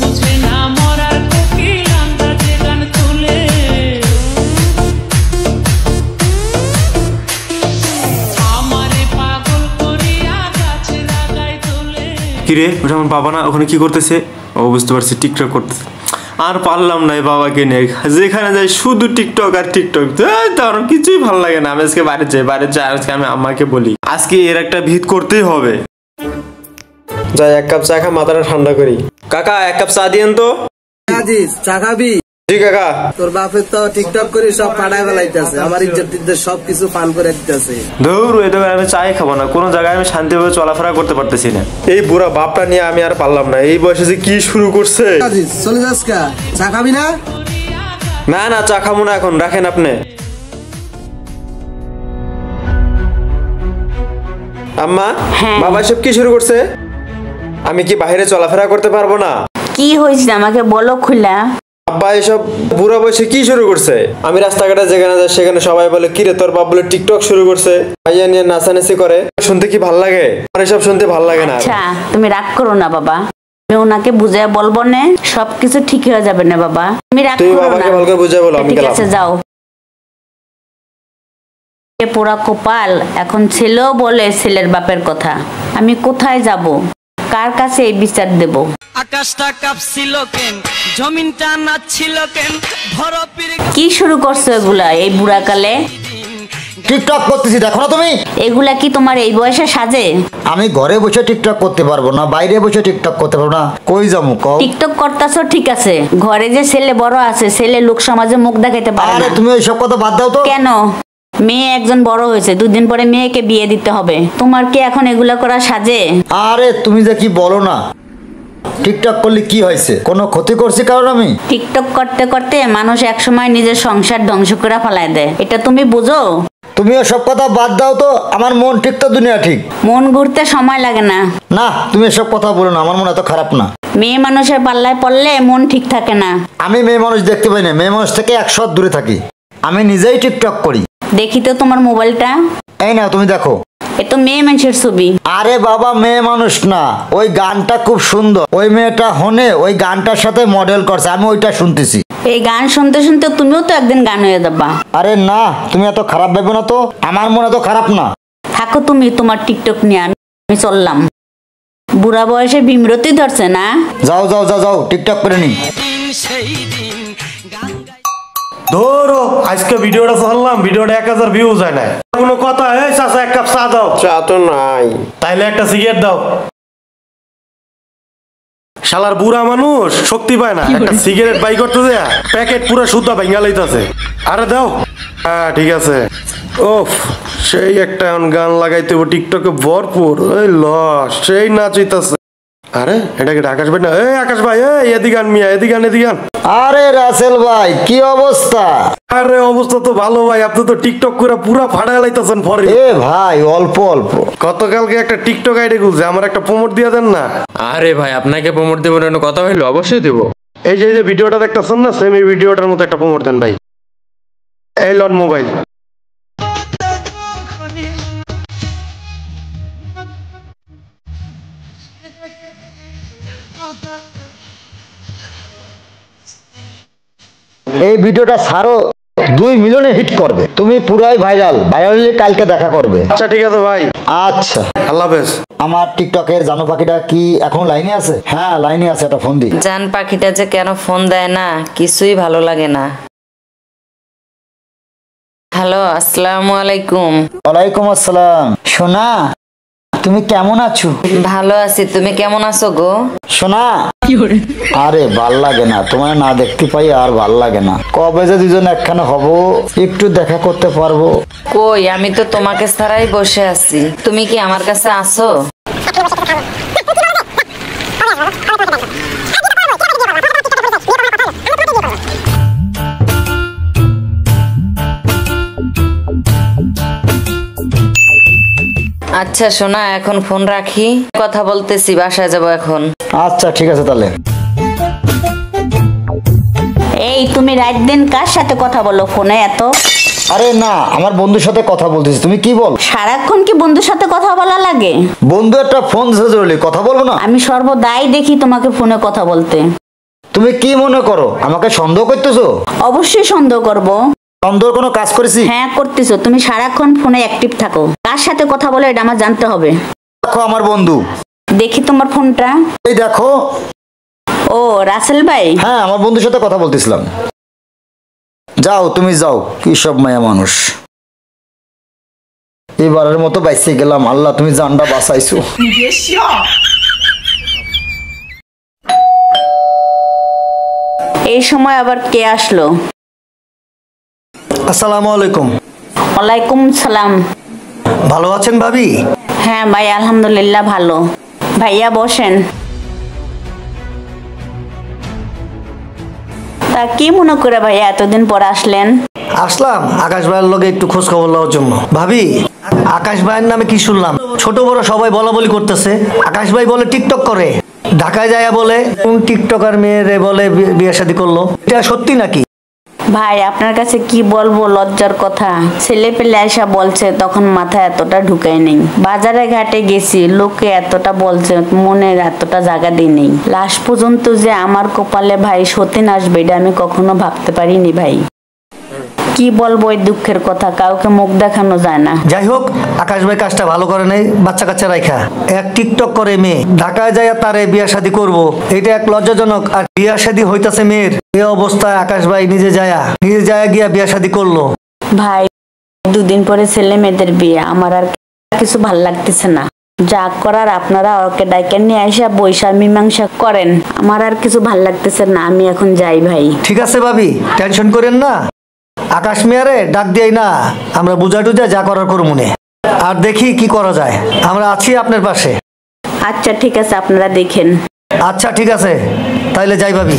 বুঝে না মরার কোকিল আন্দাজে গান তুলে আমারে পাগল করিয়া গাছে লাগাই তোলে। কিরে ওটা আমার বাবা না? ওখানে কি করতেছে? ও বুঝতে পারছি, টিকটক করতেছে। আর পারলাম না এই বাবাকে নিয়ে, যেখানে যাই শুধু টিকটক আর টিকটক, তার কিছুই ভালো লাগে না। আমি আজকে বাইরে যাই আজকে আমি আম্মাকে বলি আজকে এর একটা ভিত করতেই হবে। যাই এক কাপ চা খা, মাথাটা ঠান্ডা করি। কাকা এক কাপ চা দিয়েন তো। চা খাবি? জি কাকা। তোর বাপের তো টিকটক করে সব ফাটায় ফেলাইতেছে, আমার ইজ্জত সবকিছু পান করে দিতেছে। ধুর, এই দোকানে আমি চাই খাবো না, কোনো জায়গায় আমি শান্তিভাবে চলাফেরা করতে পারতেছি না। এই বুড়া বাপটা নিয়ে আমি আর পারলাম না। এই বয়সে যে কি শুরু করছে। চলে যাস কা? চা খাবি না? না না, চা খাবো না এখন, রাখেন আপনি। আম্মা, বাবা সব কি শুরু করছে? আমি কি বাইরে চলাফেরা করতে পারবো না? কি হয়েছে আমাকে বলো খুলা। আব্বা এসব বুড়া বয়সে কি শুরু করছে? আমি রাস্তাঘাটে যেখানে যাই সেখানে সবাই বলে কিরে তোর বাপ বলে টিকটক শুরু করছে, ভাইয়া নিয়ে নাচানাচি করে। শুনতে কি ভাল লাগে? আমার এসব শুনতে ভাল লাগে না। আচ্ছা তুমি রাগ করো না বাবা, আমি ওনাকে বুঝায় বলবো না, সবকিছু ঠিক হয়ে যাবে না বাবা, তুমি রাগ করো না। বাবাকে ভালো করে বুঝায় বলো। আমি ঠিক আছে যাও। পোড়া কপাল, এখন ছেলেও বলে ছেলের বাপের কথা। আমি কোথায় যাব, কার কাছে এই বিচার দেব? আকাশটা কাঁপছিল কেন, জমিনটা নাচছিল কেন, কি শুরু করছো এগুলা এই বুড়া কালে? টিকটক করতেছি, দেখো না তুমি? এগুলা কি তোমার এই বয়সে সাজে? আমি ঘরে বসে টিকটক করতে পারবো না, বাইরে বসে টিকটক করতে পারবো না, কই যাবো কও? টিকটক করতেছো ঠিক আছে, ঘরে যে ছেলে বড় আছে, ছেলে লোক সমাজে মুখ দেখাইতে পারে না। আরে তুমি এইসব কথা বাদ দাও তো। কেন? মেয়ে একজন বড় হয়েছে, দুদিন পরে মেয়েকে বিয়ে দিতে হবে, তোমার কি এখন এগুলা করা সাজে? আরে তুমি যে কি বলো না, টিকটক করলে কি হয়েছে? কোনো ক্ষতি করছি কারণ? আমি টিকটক করতে করতে মানুষ একসময় নিজের সংসার ধ্বংস করে ফেলায় দেয়, এটা তুমি বুঝো? তুমিও সব কথা বাদ দাও তো, আমার মন ঠিক তো দুনিয়া ঠিক। মন ঘুরতে সময় লাগে না। না তুমি এসব কথা বলো না, আমার মন এত খারাপ না। মেয়ে মানুষের পাল্লায় পড়লে মন ঠিক থাকে না। আমি মেয়ে মানুষ দেখতে পাই না, মেয়ে মানুষ থেকে 100 হাত দূরে থাকি। আমি নিজেই টিকটক করি। দেখি তো তোমার মোবাইলটা। এই নাও তুমি দেখো। এ তো মেয়ে মানুষের ছবি। আরে বাবা মেয়ে মানুষ না, ওই গানটা খুব সুন্দর, ওই মেয়েটা হনে ওই গানটার সাথে মডেল করছে, আমি ওইটা শুনতেছি। এই গান শুনতে শুনতে তুমিও তো একদিন গান হয়ে যাবা। আরে না, তুমি এত খারাপ ভেবো না তো, আমার মন এত খারাপ না। থাকো তুমি তোমার টিকটক নিয়ে, আমি চললাম। বুড়া বয়সে বিমরতি ধরছে না? যাও যাও যাও যাও, টিকটক করে নি। ধরো আজকে ভিডিওটা চালাম, ভিডিওটা 1000 ভিউজ হয় না। কোনো কথা? এই চাচা এক কাপ চা দাও। চা তো নাই। তাইলে একটা সিগারেট দাও। শালার বুড়া মানুষ শক্তি পায় না, একটা সিগারেট বাই করতে দেয়া প্যাকেট পুরো সুদ্ধা ভেঙে লাইতাছে। আরে দাও। হ্যাঁ ঠিক আছে। ওফ, সেই একটা গান লাগাইতে টিকটকে ভরপুর, ওই লস সেই নাচিতাছে। আরে এটা কি আকাশ ভাই না? এই আকাশ ভাই, এই এদিকে আন মিয়া, এদিকে আন, এদিকে আন। আরে রাসেল ভাই কি অবস্থা? আরে অবস্থা তো ভালো ভাই, আপনি তো টিকটক করে পুরা ফাড়া লাইতাছেন পরে। এ ভাই অল্প অল্প। গতকালকে একটা টিকটক আইডি খুলছে, আমার একটা প্রমোট দিয়ে দেন না। আরে ভাই আপনাকে প্রমোট দেবো না কথা হইলো? অবশ্যই দেবো। এই যে ভিডিওটা দেখতেছেন না, সেম এই ভিডিওটার মতো একটা প্রমোট দেন ভাই। এই লন মোবাইল। এই ভিডিওটা ছাড়ো, 2 মিলিয়নে হিট করবে, তুমি পুরাই ভাইরাল, ভাইরাল হলে কালকে দেখা করবে। আচ্ছা ঠিক আছে ভাই। আচ্ছা আল্লাহ হাফেজ। আমার টিকটকের জানো পাখিটা কি এখন লাইনে আছে? হ্যাঁ লাইনে আছে, একটা ফোন দি। জান পাখিটা যে কেন ফোন দেয় না, কিছুই ভালো লাগে না। হ্যালো, আসসালামু আলাইকুম। ওয়ালাইকুম আসসালাম। সোনা তুমি কেমন আছো? ভালো আছি, তুমি কেমন আছো গো? সোনা আরে ভাল লাগে না, তোমার না দেখতে পাই আর ভাল লাগে না। কবে যে দুজন একখানে হব, একটু দেখা করতে পারবো? কই, আমি তো তোমাকে ছাড়াই বসে আছি, তুমি কি আমার কাছে আসো? আচ্ছা সোনা, এখন ফোন রাখি, কথা বলতেছি, বাসায় যাবো এখন। আচ্ছা ঠিক আছে তাহলে। এই তুমি রাত দিন কার সাথে কথা বলো ফোনে এত? আরে না, আমার বন্ধুর সাথে কথা বলতেছি, তুমি কি বল? সারাক্ষণ কি বন্ধুর সাথে কথা বলা লাগে? বন্ধু একটা ফোন জরুরি, কথা বলবো না? আমি সর্বদাই দেখি তোমাকে ফোনে কথা বলতে। তুমি কি মনে করো আমাকে সন্দেহ করতেছো? অবশ্যই সন্দেহ করব। সন্দেহ কোনো কাজ করেছি? হ্যাঁ করতেছো, তুমি সারাক্ষণ ফোনে অ্যাক্টিভ থাকো। কার সাথে কথা বলো এটা আমার জানতে হবে। দেখো আমার বন্ধু। দেখি তোমার ফোনটা। এই দেখো। ও রাসেল ভাই। হ্যাঁ, আমার বন্ধুর সাথে কথা বলতেছিলাম। যাও তুমি যাও, কি সব মায়া মানুষ। এবারের মতো বাইসে গেলাম, আল্লাহ তুমি জানটা বাঁচাইছো। এই সময় আবার কে আসলো? আসসালামু আলাইকুম। ওয়ালাইকুম সালাম। ভালো আছেন ভাবি? হ্যাঁ ভাই, আলহামদুলিল্লাহ ভালো। ভাইয়া বসেন। তা কি মনে করে ভাইয়া এতদিন পর আসলেন? আসলাম আকাশ ভাইয়ের লগে একটু খোঁজ খবর লওয়ার জন্য। ভাবি, আকাশ ভাইয়ের নামে কি শুনলাম? ছোট বড় সবাই বলা বলি করতেছে। আকাশ ভাই বলে টিকটক করে, ঢাকায় যায় বলে কোন টিকটকার মেয়েরে বলে বিয়ে শাদী করলো। এটা সত্যি নাকি? ভাই আপনার কাছে কি বলবো, লজ্জার কথা। ছেলে পেলে আইসা বলছে, তখন মাথায় এতটা ঢুকাই নেই। বাজারে ঘাটে গেছি, লোকে এতটা বলছে, মনে এতটা জায়গা দিই নেই। লাস্ট পর্যন্ত যে আমার কপালে ভাই সতীন আসবে এটা আমি কখনো ভাবতে পারিনি ভাই। কি বলবো এই দুঃখের কথা, কাউকে মুখ দেখানো যায় না। যাই হোক, আকাশ ভাই কাজটা ভালো করে নেই। বাচ্চা কাচ্চা রাখা এক টিকটক করে মেয়ে ঢাকায় যায় তারে বিয়া শাদী করবো, এটা এক লজ্জাজনক। আর বিয়া শাদী হইতাছে মেয়ের, এই অবস্থায় আকাশ ভাই নিজে যায় গিয়া বিয়া শাদী করলো। ভাই দুদিন পরে ছেলে মেয়েদের বিয়ে, আমার আর কিছু ভাল লাগতেছে না। যা করার আপনারা ওকে ডাইকে নিয়ে আসা বৈশা মীমাংসা করেন, আমার আর কিছু ভাল লাগতেছে না। আমি এখন যাই ভাই। ঠিক আছে ভাবি, টেনশন করেন না। আকাশ মেয়ারে ডাক দিই না, আমরা বুঝা টুজা যা করার করব মনে। আর দেখি কি করা যায়, আমরা আছি আপনার পাশে। আচ্ছা ঠিক আছে, আপনারা দেখেন। আচ্ছা ঠিক আছে, তাইলে যাই ভাবি।